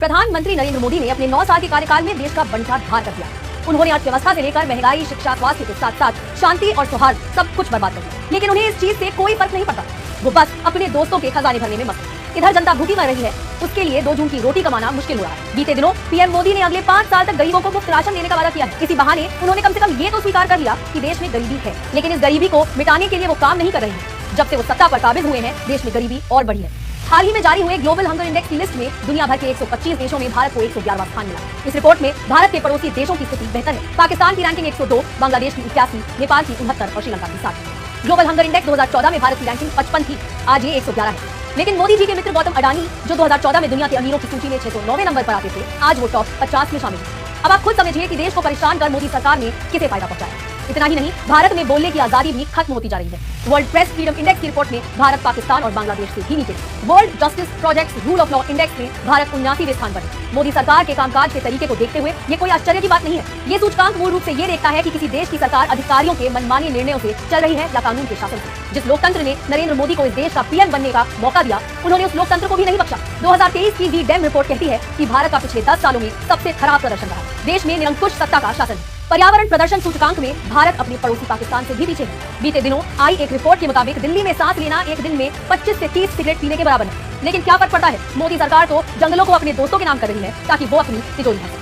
प्रधानमंत्री नरेंद्र मोदी ने अपने 9 साल के कार्यकाल में देश का बंटा धार कर दिया। उन्होंने अर्थव्यवस्था से लेकर महंगाई, शिक्षा, स्वास्थ्य के साथ साथ शांति और सौहार्द सब कुछ बर्बाद कर दिया। लेकिन उन्हें इस चीज से कोई फर्क नहीं पड़ता। वो बस अपने दोस्तों के खजाने भरने में मस्त। इधर जनता भूखी मर रही है, उसके लिए 2 जून की रोटी कमाना मुश्किल हो रहा है। बीते दिनों पीएम मोदी ने अगले 5 साल तक गरीबों को मुफ्त राशन देने का वादा किया है। इसी बहाने उन्होंने कम से कम ये तो स्वीकार कर लिया कि देश में गरीबी है, लेकिन इस गरीबी को मिटाने के लिए वो काम नहीं कर रहे हैं। जब से वो सत्ता पर काबिज हुए हैं, देश में गरीबी और बढ़ी है। हाल ही में जारी हुए ग्लोबल हंगर इंडेक्स की लिस्ट में दुनिया भर के 125 देशों में भारत को 111वां स्थान मिला। इस रिपोर्ट में भारत के पड़ोसी देशों की स्थिति बेहतर है। पाकिस्तान की रैंकिंग 102, बांग्लादेश की 81, नेपाल की 69 और श्रीलंका की 60। ग्लोबल हंगर इंडेक्स 2014 में भारत की रैंकिंग 55 थी, आज ये 111 है। लेकिन मोदी जी के मित्र गौतम अडानी, जो 2014 में दुनिया के अमीरों की सूची में 609वें नंबर पर आते थे, आज वो टॉप 50 में शामिल है। अब आप खुद समझिए कि देश को परेशान कर मोदी सरकार ने किसे फायदा पहुंचाया। इतना ही नहीं, भारत में बोलने की आजादी भी खत्म होती जा रही है। वर्ल्ड प्रेस फ्रीडम इंडेक्स की रिपोर्ट में भारत पाकिस्तान और बांग्लादेश से भी नीचे। World justice project rule of law index में भारत 79वें स्थान पर है। मोदी सरकार के कामकाज के तरीके को देखते हुए ये कोई आश्चर्य की बात नहीं है। ये सूचकांक मूल रूप से ये देखता है कि किसी देश की सरकार अधिकारियों के मनमाने निर्णयों से चल रही है या कानून के शासन से। जिस लोकतंत्र ने नरेंद्र मोदी को इस देश का पीएम बनने का मौका दिया, उन्होंने उस लोकतंत्र को भी नहीं बख्शा। 2023 की वी डैम रिपोर्ट कहती है कि भारत का पिछले 10 सालों में सबसे खराब प्रदर्शन रहा। देश में निरंकुश सत्ता का शासन है। पर्यावरण प्रदर्शन सूचकांक में भारत अपने पड़ोसी पाकिस्तान से भी पीछे है। बीते दिनों आई एक रिपोर्ट के मुताबिक दिल्ली में सांस लेना एक दिन में 25 से 30 सिगरेट पीने के बराबर है। लेकिन क्या फर्क पड़ता है, मोदी सरकार तो जंगलों को अपने दोस्तों के नाम कर रही है ताकि वो अपनी तिजोरी भरे।